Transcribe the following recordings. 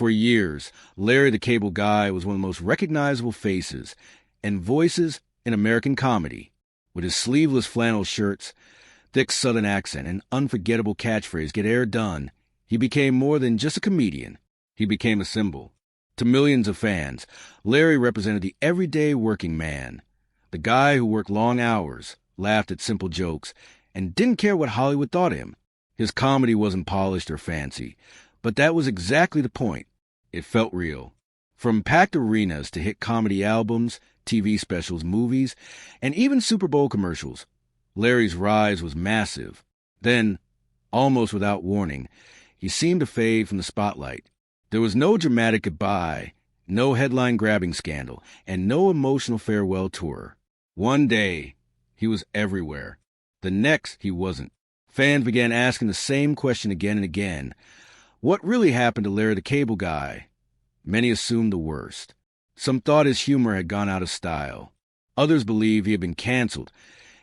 For years, Larry the Cable Guy was one of the most recognizable faces and voices in American comedy. With his sleeveless flannel shirts, thick Southern accent, and unforgettable catchphrase, "Get air done," he became more than just a comedian. He became a symbol. To millions of fans, Larry represented the everyday working man, the guy who worked long hours, laughed at simple jokes, and didn't care what Hollywood thought of him. His comedy wasn't polished or fancy, but that was exactly the point. It felt real. From packed arenas to hit comedy albums, TV specials, movies, and even Super Bowl commercials, Larry's rise was massive. Then, almost without warning, he seemed to fade from the spotlight. There was no dramatic goodbye, no headline-grabbing scandal, and no emotional farewell tour. One day, he was everywhere. The next, he wasn't. Fans began asking the same question again and again. What really happened to Larry the Cable Guy? Many assumed the worst. Some thought his humor had gone out of style. Others believed he had been canceled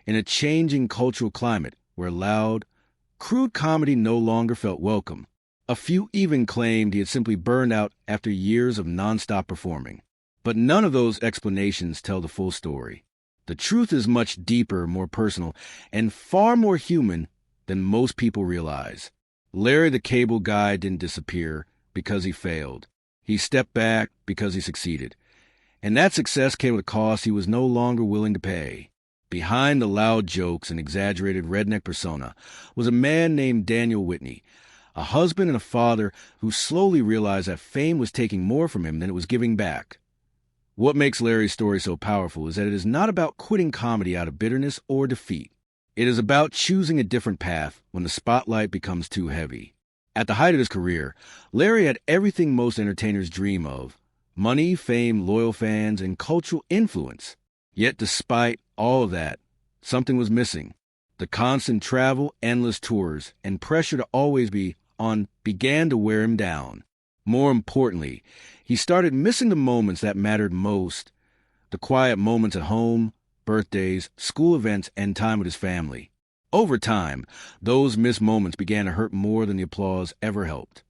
in a changing cultural climate where loud, crude comedy no longer felt welcome. A few even claimed he had simply burned out after years of nonstop performing. But none of those explanations tell the full story. The truth is much deeper, more personal, and far more human than most people realize. Larry the Cable Guy didn't disappear because he failed. He stepped back because he succeeded. And that success came with a cost he was no longer willing to pay. Behind the loud jokes and exaggerated redneck persona was a man named Daniel Whitney, a husband and a father who slowly realized that fame was taking more from him than it was giving back. What makes Larry's story so powerful is that it is not about quitting comedy out of bitterness or defeat. It is about choosing a different path when the spotlight becomes too heavy. At the height of his career, Larry had everything most entertainers dream of: money, fame, loyal fans, and cultural influence. Yet despite all of that, something was missing. The constant travel, endless tours, and pressure to always be on began to wear him down. More importantly, he started missing the moments that mattered most, the quiet moments at home, birthdays, school events, and time with his family. Over time, those missed moments began to hurt more than the applause ever helped.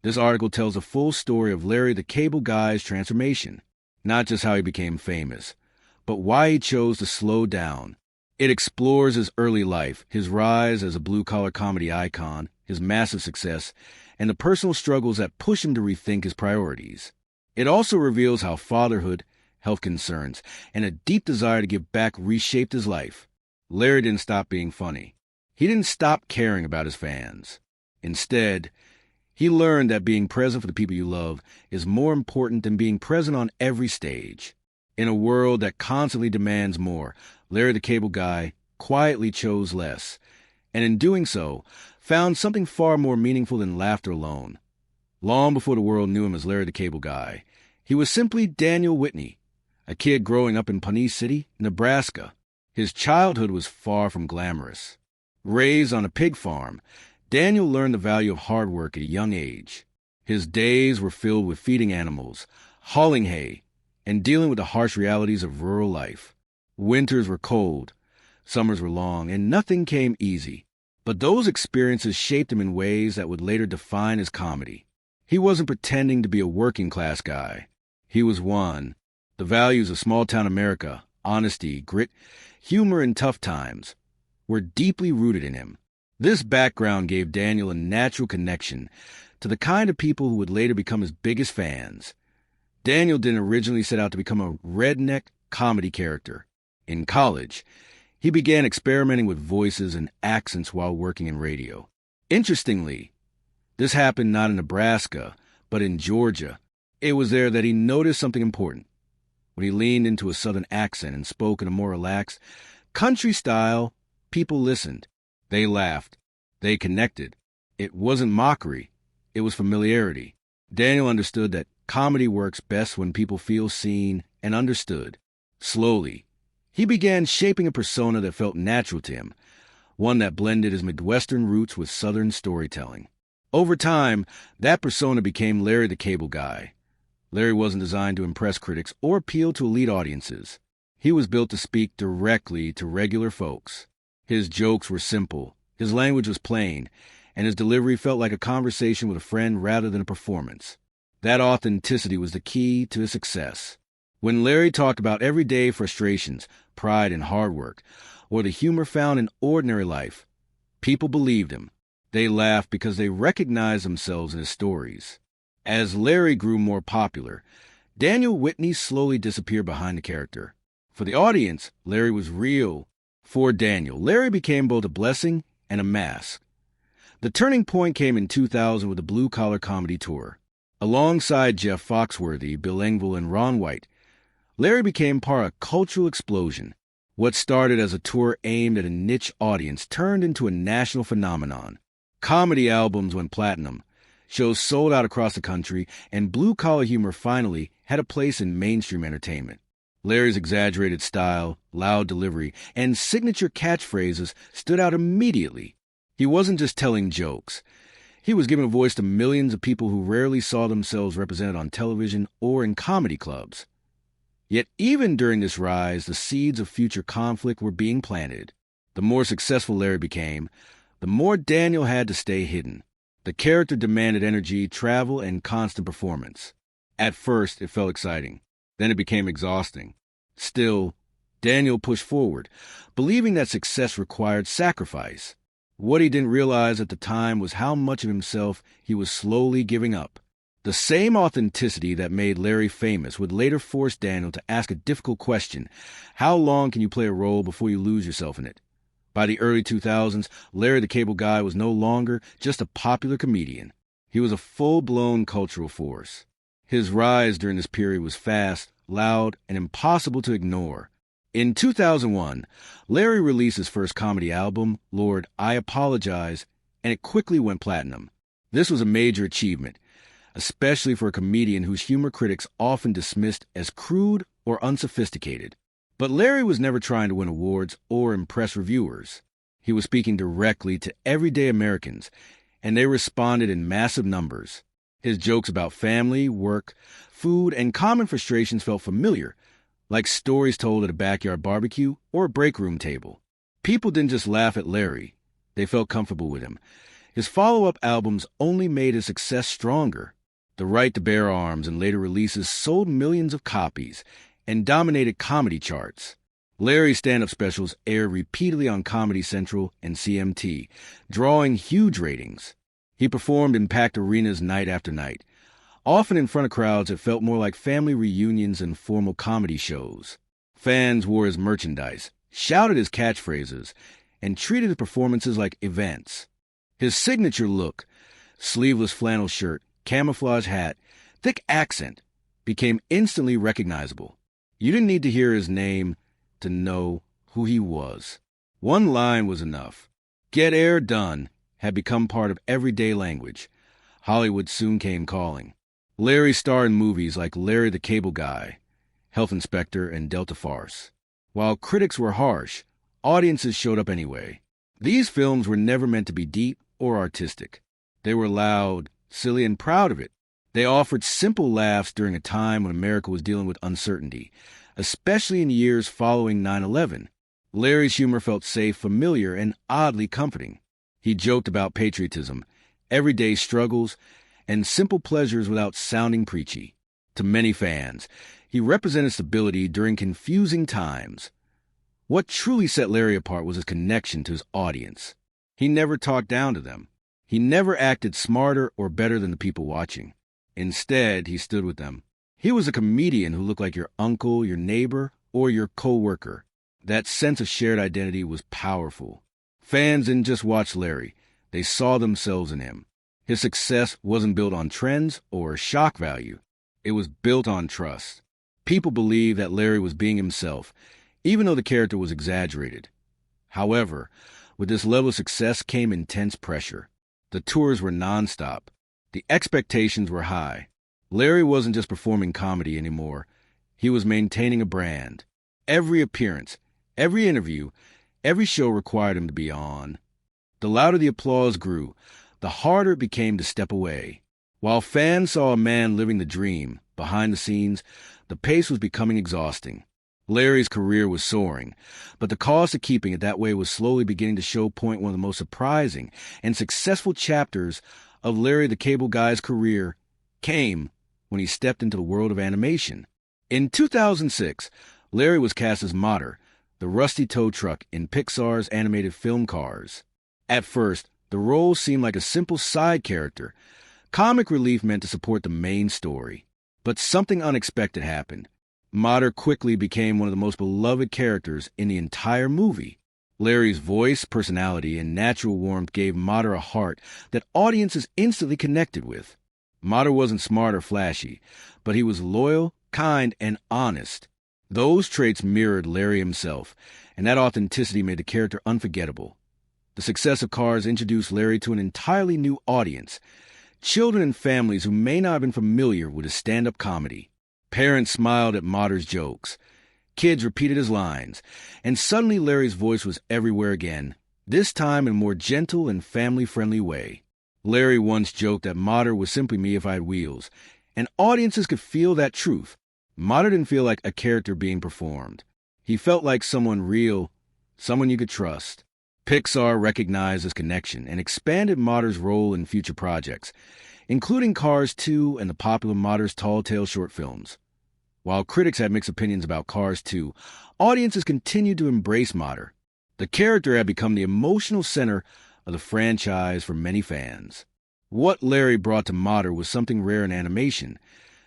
This article tells a full story of Larry the Cable Guy's transformation, not just how he became famous, but why he chose to slow down. It explores his early life, his rise as a blue-collar comedy icon, his massive success, and the personal struggles that push him to rethink his priorities. It also reveals how fatherhood, health concerns, and a deep desire to give back reshaped his life. Larry didn't stop being funny. He didn't stop caring about his fans. Instead, he learned that being present for the people you love is more important than being present on every stage. In a world that constantly demands more, Larry the Cable Guy quietly chose less, and in doing so, found something far more meaningful than laughter alone. Long before the world knew him as Larry the Cable Guy, he was simply Daniel Whitney, a kid growing up in Pawnee City, Nebraska. His childhood was far from glamorous. Raised on a pig farm, Daniel learned the value of hard work at a young age. His days were filled with feeding animals, hauling hay, and dealing with the harsh realities of rural life. Winters were cold, summers were long, and nothing came easy. But those experiences shaped him in ways that would later define his comedy. He wasn't pretending to be a working-class guy. He was one. The values of small-town America, honesty, grit, humor in tough times, were deeply rooted in him. This background gave Daniel a natural connection to the kind of people who would later become his biggest fans. Daniel didn't originally set out to become a redneck comedy character. In college, he began experimenting with voices and accents while working in radio. Interestingly, this happened not in Nebraska, but in Georgia. It was there that he noticed something important. When he leaned into a Southern accent and spoke in a more relaxed, country style, people listened. They laughed. They connected. It wasn't mockery. It was familiarity. Daniel understood that comedy works best when people feel seen and understood. Slowly, he began shaping a persona that felt natural to him, one that blended his Midwestern roots with Southern storytelling. Over time, that persona became Larry the Cable Guy. Larry wasn't designed to impress critics or appeal to elite audiences. He was built to speak directly to regular folks. His jokes were simple, his language was plain, and his delivery felt like a conversation with a friend rather than a performance. That authenticity was the key to his success. When Larry talked about everyday frustrations, pride and hard work, or the humor found in ordinary life, people believed him. They laughed because they recognized themselves in his stories. As Larry grew more popular, Daniel Whitney slowly disappeared behind the character. For the audience, Larry was real. For Daniel, Larry became both a blessing and a mask. The turning point came in 2000 with the Blue Collar Comedy Tour. Alongside Jeff Foxworthy, Bill Engvall, and Ron White, Larry became part of a cultural explosion. What started as a tour aimed at a niche audience turned into a national phenomenon. Comedy albums went platinum, shows sold out across the country, and blue-collar humor finally had a place in mainstream entertainment. Larry's exaggerated style, loud delivery, and signature catchphrases stood out immediately. He wasn't just telling jokes. He was giving a voice to millions of people who rarely saw themselves represented on television or in comedy clubs. Yet even during this rise, the seeds of future conflict were being planted. The more successful Larry became, the more Daniel had to stay hidden. The character demanded energy, travel, and constant performance. At first, it felt exciting. Then it became exhausting. Still, Daniel pushed forward, believing that success required sacrifice. What he didn't realize at the time was how much of himself he was slowly giving up. The same authenticity that made Larry famous would later force Daniel to ask a difficult question: how long can you play a role before you lose yourself in it? By the early 2000s, Larry the Cable Guy was no longer just a popular comedian. He was a full-blown cultural force. His rise during this period was fast, loud, and impossible to ignore. In 2001, Larry released his first comedy album, Lord, I Apologize, and it quickly went platinum. This was a major achievement, especially for a comedian whose humor critics often dismissed as crude or unsophisticated. But Larry was never trying to win awards or impress reviewers. He was speaking directly to everyday Americans, and they responded in massive numbers. His jokes about family, work, food, and common frustrations felt familiar, like stories told at a backyard barbecue or a break room table. People didn't just laugh at Larry. They felt comfortable with him. His follow-up albums only made his success stronger. The Right to Bear Arms and later releases sold millions of copies and dominated comedy charts. Larry's stand-up specials aired repeatedly on Comedy Central and CMT, drawing huge ratings. He performed in packed arenas night after night, often in front of crowds that felt more like family reunions than formal comedy shows. Fans wore his merchandise, shouted his catchphrases, and treated his performances like events. His signature look, sleeveless flannel shirt, camouflage hat, thick accent, became instantly recognizable. You didn't need to hear his name to know who he was. One line was enough. Get air done had become part of everyday language. Hollywood soon came calling. Larry starred in movies like Larry the Cable Guy, Health Inspector, and Delta Farce. While critics were harsh, audiences showed up anyway. These films were never meant to be deep or artistic. They were loud, silly, and proud of it. They offered simple laughs during a time when America was dealing with uncertainty, especially in years following 9/11. Larry's humor felt safe, familiar, and oddly comforting. He joked about patriotism, everyday struggles, and simple pleasures without sounding preachy. To many fans, he represented stability during confusing times. What truly set Larry apart was his connection to his audience. He never talked down to them. He never acted smarter or better than the people watching. Instead, he stood with them. He was a comedian who looked like your uncle, your neighbor, or your co-worker. That sense of shared identity was powerful. Fans didn't just watch Larry. They saw themselves in him. His success wasn't built on trends or shock value. It was built on trust. People believed that Larry was being himself, even though the character was exaggerated. However, with this level of success came intense pressure. The tours were nonstop. The expectations were high. Larry wasn't just performing comedy anymore. He was maintaining a brand. Every appearance, every interview, every show required him to be on. The louder the applause grew, the harder it became to step away. While fans saw a man living the dream, behind the scenes, the pace was becoming exhausting. Larry's career was soaring, but the cost of keeping it that way was slowly beginning to show point one of the most surprising and successful chapters of Larry the Cable Guy's career came when he stepped into the world of animation. In 2006, Larry was cast as Mater, the rusty tow truck in Pixar's animated film Cars. At first, the role seemed like a simple side character. Comic relief meant to support the main story. But something unexpected happened. Mater quickly became one of the most beloved characters in the entire movie. Larry's voice, personality, and natural warmth gave Mater a heart that audiences instantly connected with. Mater wasn't smart or flashy, but he was loyal, kind, and honest. Those traits mirrored Larry himself, and that authenticity made the character unforgettable. The success of Cars introduced Larry to an entirely new audience, children and families who may not have been familiar with his stand-up comedy. Parents smiled at Mater's jokes. Kids repeated his lines, and suddenly Larry's voice was everywhere again, this time in a more gentle and family-friendly way. Larry once joked that Mater was simply me if I had wheels, and audiences could feel that truth. Mater didn't feel like a character being performed. He felt like someone real, someone you could trust. Pixar recognized this connection and expanded Mater's role in future projects, including Cars 2 and the popular Mater's Tall Tale short films. While critics had mixed opinions about Cars 2, audiences continued to embrace Mater. The character had become the emotional center of the franchise for many fans. What Larry brought to Mater was something rare in animation: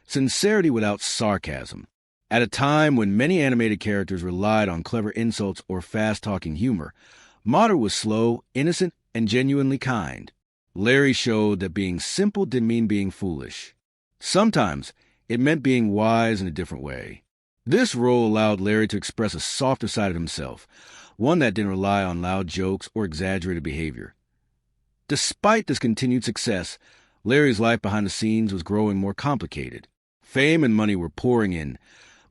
sincerity without sarcasm. At a time when many animated characters relied on clever insults or fast-talking humor, Mater was slow, innocent, and genuinely kind. Larry showed that being simple didn't mean being foolish. Sometimes, it meant being wise in a different way. This role allowed Larry to express a softer side of himself, one that didn't rely on loud jokes or exaggerated behavior. Despite this continued success, Larry's life behind the scenes was growing more complicated. Fame and money were pouring in,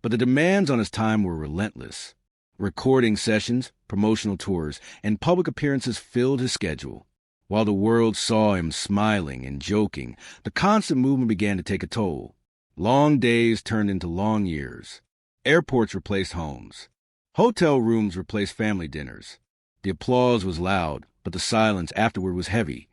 but the demands on his time were relentless. Recording sessions, promotional tours, and public appearances filled his schedule. While the world saw him smiling and joking, the constant movement began to take a toll. Long days turned into long years. Airports replaced homes. Hotel rooms replaced family dinners. The applause was loud, but the silence afterward was heavy.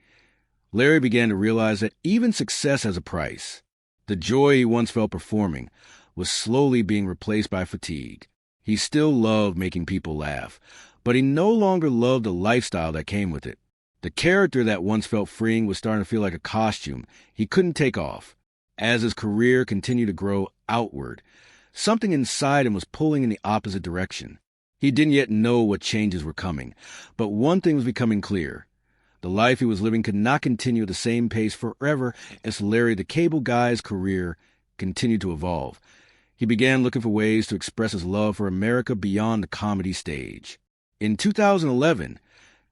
Larry began to realize that even success has a price. The joy he once felt performing was slowly being replaced by fatigue. He still loved making people laugh, but he no longer loved the lifestyle that came with it. The character that once felt freeing was starting to feel like a costume he couldn't take off. As his career continued to grow outward, something inside him was pulling in the opposite direction. He didn't yet know what changes were coming, but one thing was becoming clear. The life he was living could not continue at the same pace forever as Larry the Cable Guy's career continued to evolve. He began looking for ways to express his love for America beyond the comedy stage. In 2011,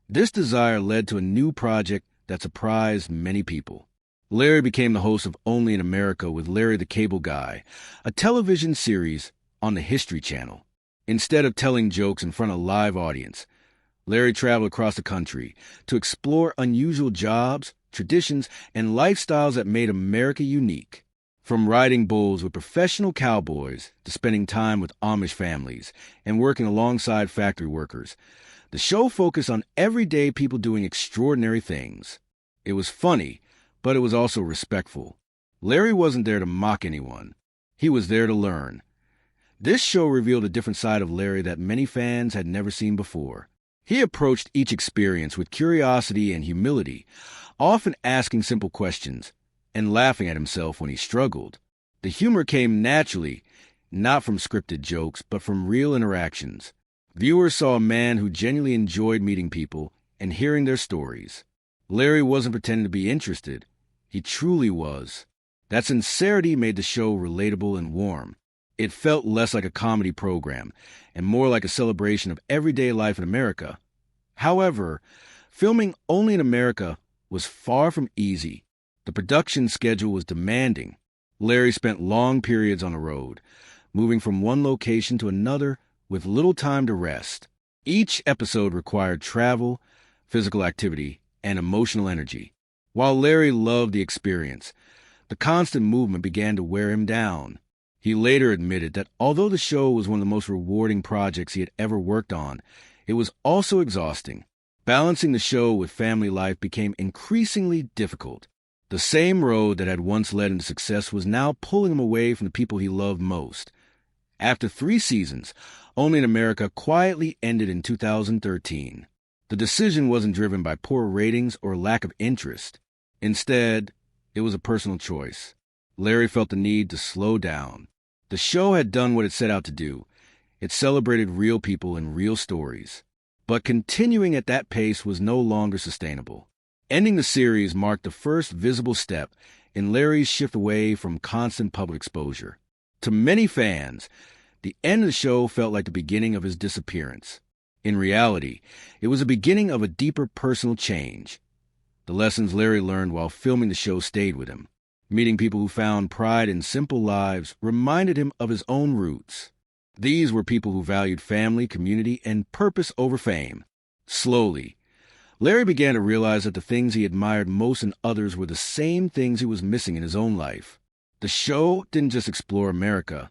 this desire led to a new project that surprised many people. Larry became the host of Only in America with Larry the Cable Guy, a television series on the History Channel. Instead of telling jokes in front of a live audience, Larry traveled across the country to explore unusual jobs, traditions, and lifestyles that made America unique. From riding bulls with professional cowboys to spending time with Amish families and working alongside factory workers, the show focused on everyday people doing extraordinary things. It was funny, but it was also respectful. Larry wasn't there to mock anyone. He was there to learn. This show revealed a different side of Larry that many fans had never seen before. He approached each experience with curiosity and humility, often asking simple questions and laughing at himself when he struggled. The humor came naturally, not from scripted jokes, but from real interactions. Viewers saw a man who genuinely enjoyed meeting people and hearing their stories. Larry wasn't pretending to be interested. He truly was. That sincerity made the show relatable and warm. It felt less like a comedy program and more like a celebration of everyday life in America. However, filming Only in America was far from easy. The production schedule was demanding. Larry spent long periods on the road, moving from one location to another with little time to rest. Each episode required travel, physical activity, and emotional energy. While Larry loved the experience, the constant movement began to wear him down. He later admitted that although the show was one of the most rewarding projects he had ever worked on, it was also exhausting. Balancing the show with family life became increasingly difficult. The same road that had once led him to success was now pulling him away from the people he loved most. After 3 seasons, Only in America quietly ended in 2013. The decision wasn't driven by poor ratings or lack of interest. Instead, it was a personal choice. Larry felt the need to slow down. The show had done what it set out to do. It celebrated real people and real stories. But continuing at that pace was no longer sustainable. Ending the series marked the first visible step in Larry's shift away from constant public exposure. To many fans, the end of the show felt like the beginning of his disappearance. In reality, it was the beginning of a deeper personal change. The lessons Larry learned while filming the show stayed with him. Meeting people who found pride in simple lives reminded him of his own roots. These were people who valued family, community, and purpose over fame. Slowly, Larry began to realize that the things he admired most in others were the same things he was missing in his own life. The show didn't just explore America.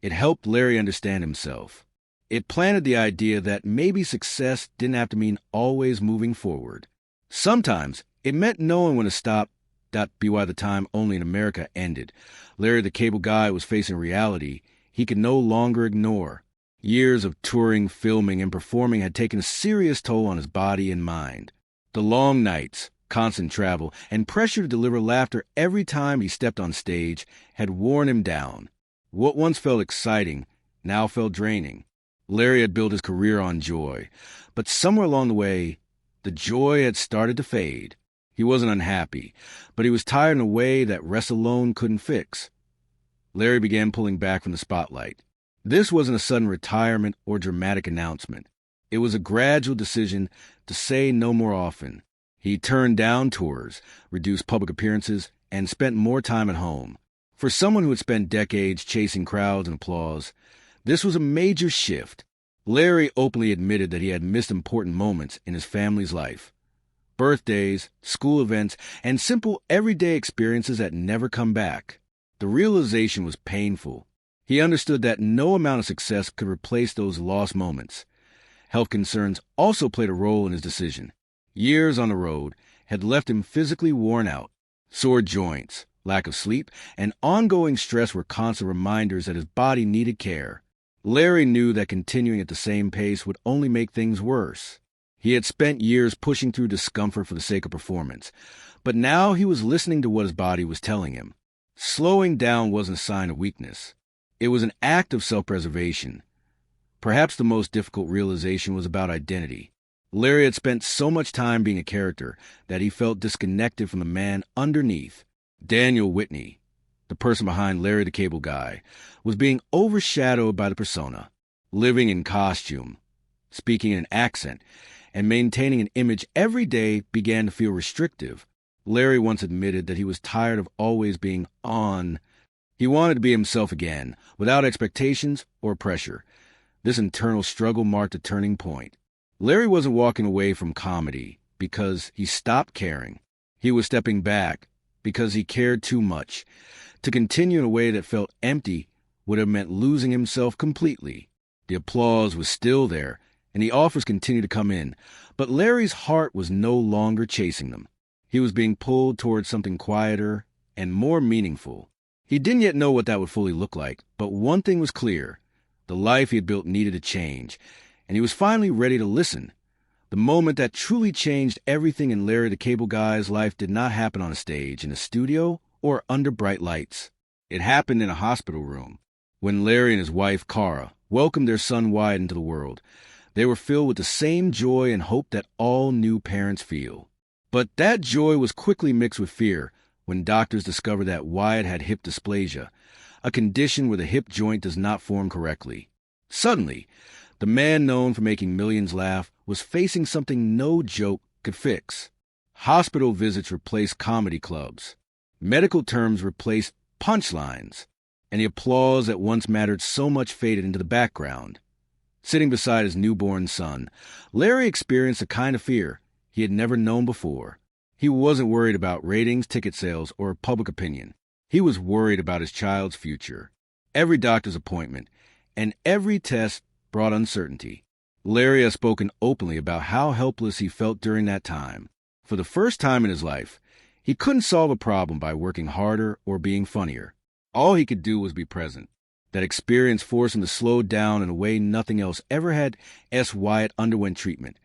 It helped Larry understand himself. It planted the idea that maybe success didn't have to mean always moving forward. Sometimes it meant knowing when to stop. That'd be why the time Only in America ended. Larry the Cable Guy was facing reality he could no longer ignore. Years of touring, filming, and performing had taken a serious toll on his body and mind. The long nights, constant travel, and pressure to deliver laughter every time he stepped on stage had worn him down. What once felt exciting now felt draining. Larry had built his career on joy, but somewhere along the way, the joy had started to fade. He wasn't unhappy, but he was tired in a way that rest alone couldn't fix. Larry began pulling back from the spotlight. This wasn't a sudden retirement or dramatic announcement. It was a gradual decision to say no more often. He turned down tours, reduced public appearances, and spent more time at home. For someone who had spent decades chasing crowds and applause, this was a major shift. Larry openly admitted that he had missed important moments in his family's life. Birthdays, school events, and simple everyday experiences that never come back. The realization was painful. He understood that no amount of success could replace those lost moments. Health concerns also played a role in his decision. Years on the road had left him physically worn out. Sore joints, lack of sleep, and ongoing stress were constant reminders that his body needed care. Larry knew that continuing at the same pace would only make things worse. He had spent years pushing through discomfort for the sake of performance, but now he was listening to what his body was telling him. Slowing down wasn't a sign of weakness. It was an act of self-preservation. Perhaps the most difficult realization was about identity. Larry had spent so much time being a character that he felt disconnected from the man underneath. Daniel Whitney, the person behind Larry the Cable Guy, was being overshadowed by the persona. Living in costume, speaking in an accent, and maintaining an image every day began to feel restrictive. Larry once admitted that he was tired of always being on. He wanted to be himself again, without expectations or pressure. This internal struggle marked a turning point. Larry wasn't walking away from comedy because he stopped caring. He was stepping back because he cared too much. To continue in a way that felt empty would have meant losing himself completely. The applause was still there, and the offers continued to come in, but Larry's heart was no longer chasing them. He was being pulled towards something quieter and more meaningful. He didn't yet know what that would fully look like, but one thing was clear. The life he had built needed to change, and he was finally ready to listen. The moment that truly changed everything in Larry the Cable Guy's life did not happen on a stage, in a studio, or under bright lights. It happened in a hospital room. When Larry and his wife, Cara, welcomed their son Wyatt into the world, they were filled with the same joy and hope that all new parents feel. But that joy was quickly mixed with fear when doctors discovered that Wyatt had hip dysplasia, a condition where the hip joint does not form correctly. Suddenly, the man known for making millions laugh was facing something no joke could fix. Hospital visits replaced comedy clubs. Medical terms replaced punchlines, and the applause that once mattered so much faded into the background. Sitting beside his newborn son, Larry experienced a kind of fear he had never known before. He wasn't worried about ratings, ticket sales, or public opinion. He was worried about his child's future. Every doctor's appointment and every test brought uncertainty. Larry has spoken openly about how helpless he felt during that time. For the first time in his life, He couldn't solve a problem by working harder or being funnier. All he could do was be present. That experience forced him to slow down in a way nothing else ever had. Wyatt underwent treatment.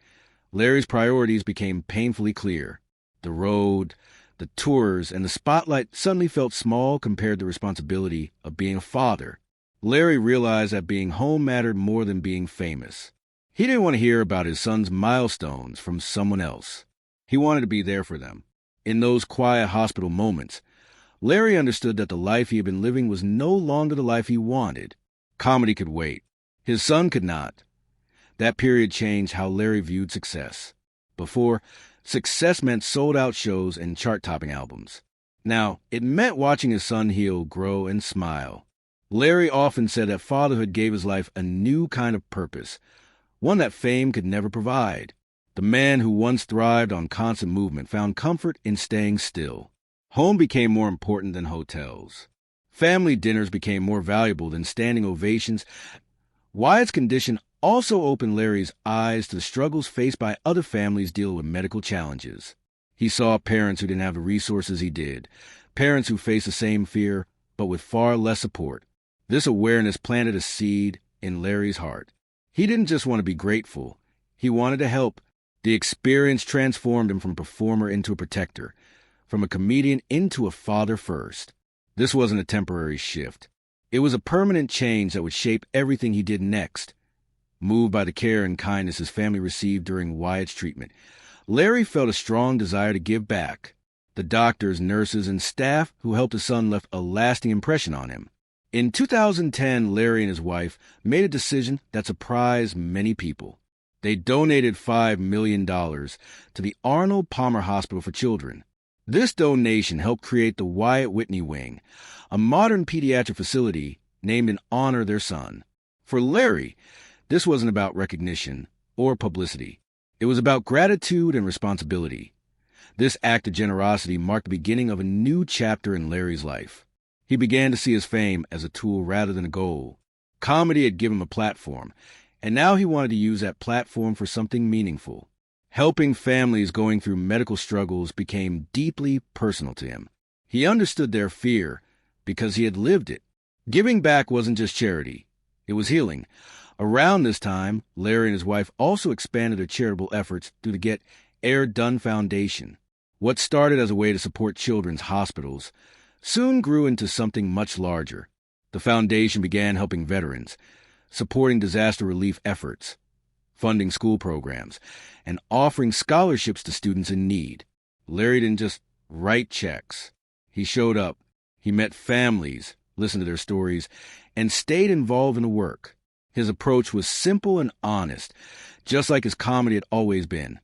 Larry's priorities became painfully clear. The road, the tours, and the spotlight suddenly felt small compared to the responsibility of being a father. Larry realized that being home mattered more than being famous. He didn't want to hear about his son's milestones from someone else. He wanted to be there for them. In those quiet hospital moments, Larry understood that the life he had been living was no longer the life he wanted. Comedy could wait. His son could not. That period changed how Larry viewed success. Before, success meant sold-out shows and chart-topping albums. Now, it meant watching his son heal, grow, and smile. Larry often said that fatherhood gave his life a new kind of purpose, one that fame could never provide. The man who once thrived on constant movement found comfort in staying still. Home became more important than hotels. Family dinners became more valuable than standing ovations. Wyatt's condition also opened Larry's eyes to the struggles faced by other families dealing with medical challenges. He saw parents who didn't have the resources he did, parents who faced the same fear, but with far less support. This awareness planted a seed in Larry's heart. He didn't just want to be grateful. He wanted to help. The experience transformed him from a performer into a protector, from a comedian into a father first. This wasn't a temporary shift. It was a permanent change that would shape everything he did next. Moved by the care and kindness his family received during Wyatt's treatment, Larry felt a strong desire to give back. The doctors, nurses, and staff who helped his son left a lasting impression on him. In 2010, Larry and his wife made a decision that surprised many people. They donated $5 million to the Arnold Palmer Hospital for Children. This donation helped create the Wyatt Whitney Wing, a modern pediatric facility named in honor of their son. For Larry, this wasn't about recognition or publicity. It was about gratitude and responsibility. This act of generosity marked the beginning of a new chapter in Larry's life. He began to see his fame as a tool rather than a goal. Comedy had given him a platform, and now he wanted to use that platform for something meaningful. Helping families going through medical struggles became deeply personal to him. He understood their fear because he had lived it. Giving back wasn't just charity. It was healing. Around this time, Larry and his wife also expanded their charitable efforts through the Get Air Done Foundation. What started as a way to support children's hospitals soon grew into something much larger. The foundation began helping veterans, supporting disaster relief efforts, funding school programs, and offering scholarships to students in need. Larry didn't just write checks. He showed up, he met families, listened to their stories, and stayed involved in the work. His approach was simple and honest, just like his comedy had always been.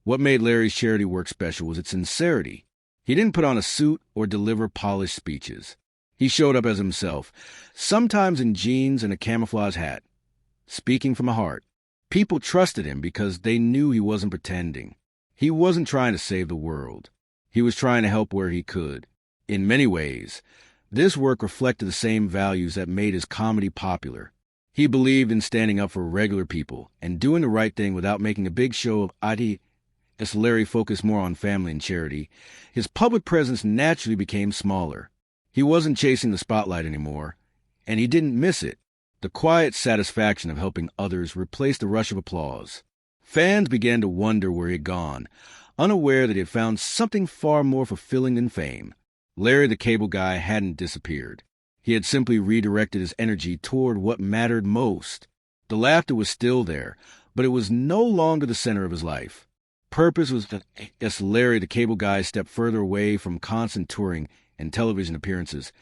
What made Larry's charity work special was its sincerity. He didn't put on a suit or deliver polished speeches. He showed up as himself, sometimes in jeans and a camouflage hat, speaking from the heart. People trusted him because they knew he wasn't pretending. He wasn't trying to save the world. He was trying to help where he could. In many ways, this work reflected the same values that made his comedy popular. He believed in standing up for regular people and doing the right thing without making a big show of it. As Larry focused more on family and charity, his public presence naturally became smaller. He wasn't chasing the spotlight anymore, and he didn't miss it. The quiet satisfaction of helping others replaced the rush of applause. Fans began to wonder where he had gone, unaware that he had found something far more fulfilling than fame. Larry the Cable Guy hadn't disappeared. He had simply redirected his energy toward what mattered most. The laughter was still there, but it was no longer the center of his life. Purpose was as Larry the Cable Guy stepped further away from constant touring and television appearances.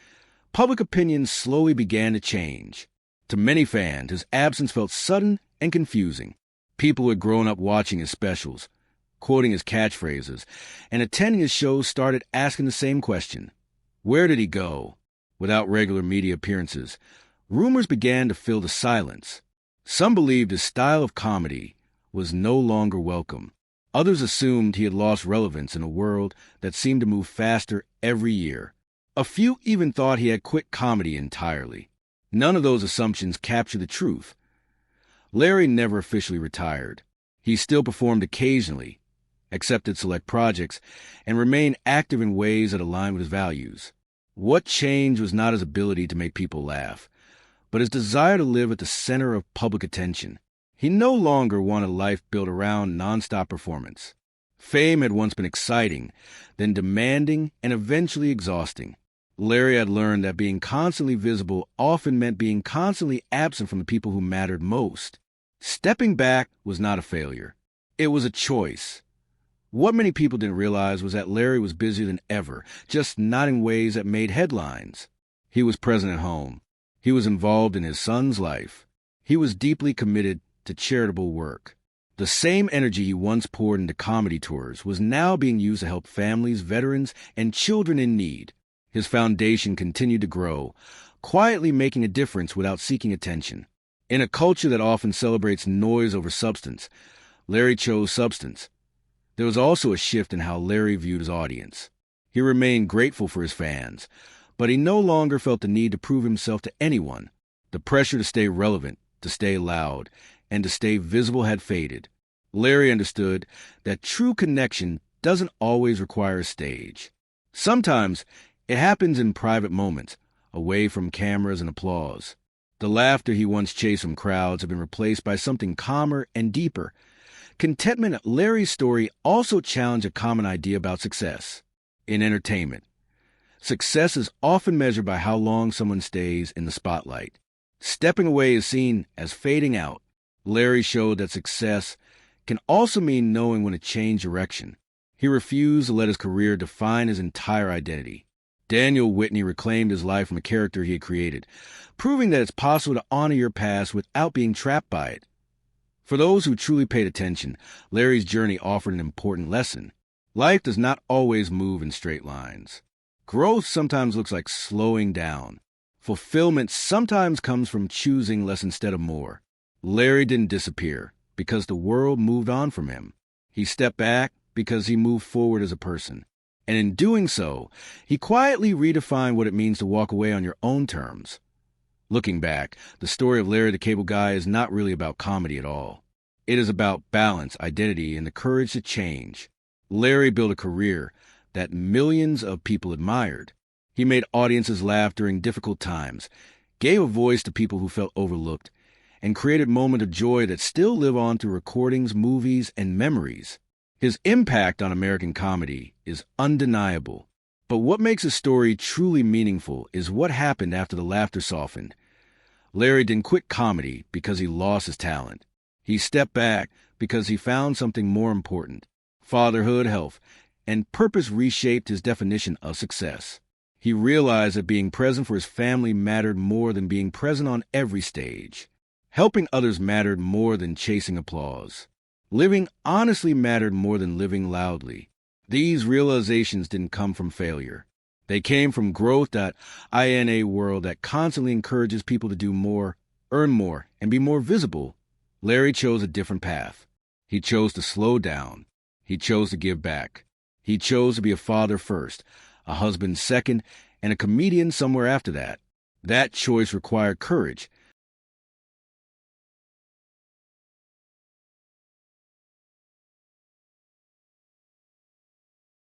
Public opinion slowly began to change. To many fans, his absence felt sudden and confusing. People who had grown up watching his specials, quoting his catchphrases, and attending his shows started asking the same question. Where did he go? Without regular media appearances, rumors began to fill the silence. Some believed his style of comedy was no longer welcome. Others assumed he had lost relevance in a world that seemed to move faster every year. A few even thought he had quit comedy entirely. None of those assumptions captured the truth. Larry never officially retired. He still performed occasionally, accepted select projects, and remained active in ways that aligned with his values. What changed was not his ability to make people laugh, but his desire to live at the center of public attention. He no longer wanted a life built around nonstop performance. Fame had once been exciting, then demanding, and eventually exhausting. Larry had learned that being constantly visible often meant being constantly absent from the people who mattered most. Stepping back was not a failure. It was a choice. What many people didn't realize was that Larry was busier than ever, just not in ways that made headlines. He was present at home. He was involved in his son's life. He was deeply committed to charitable work. The same energy he once poured into comedy tours was now being used to help families, veterans, and children in need. His foundation continued to grow, quietly making a difference without seeking attention. In a culture that often celebrates noise over substance, Larry chose substance. There was also a shift in how Larry viewed his audience. He remained grateful for his fans, but he no longer felt the need to prove himself to anyone. The pressure to stay relevant, to stay loud, and to stay visible had faded. Larry understood that true connection doesn't always require a stage. Sometimes it happens in private moments, away from cameras and applause. The laughter he once chased from crowds had been replaced by something calmer and deeper. Contentment at Larry's story also challenged a common idea about success. In entertainment, success is often measured by how long someone stays in the spotlight. Stepping away is seen as fading out. Larry showed that success can also mean knowing when to change direction. He refused to let his career define his entire identity. Daniel Whitney reclaimed his life from a character he had created, proving that it's possible to honor your past without being trapped by it. For those who truly paid attention, Larry's journey offered an important lesson. Life does not always move in straight lines. Growth sometimes looks like slowing down. Fulfillment sometimes comes from choosing less instead of more. Larry didn't disappear because the world moved on from him. He stepped back because he moved forward as a person. And in doing so, he quietly redefined what it means to walk away on your own terms. Looking back, the story of Larry the Cable Guy is not really about comedy at all. It is about balance, identity, and the courage to change. Larry built a career that millions of people admired. He made audiences laugh during difficult times, gave a voice to people who felt overlooked, and created moments of joy that still live on through recordings, movies, and memories. His impact on American comedy is undeniable. But what makes his story truly meaningful is what happened after the laughter softened. Larry didn't quit comedy because he lost his talent. He stepped back because he found something more important. Fatherhood, health, and purpose reshaped his definition of success. He realized that being present for his family mattered more than being present on every stage. Helping others mattered more than chasing applause. Living honestly mattered more than living loudly. These realizations didn't come from failure. They came from growth in a world that constantly encourages people to do more, earn more, and be more visible. Larry chose a different path. He chose to slow down. He chose to give back. He chose to be a father first, a husband second, and a comedian somewhere after that. That choice required courage,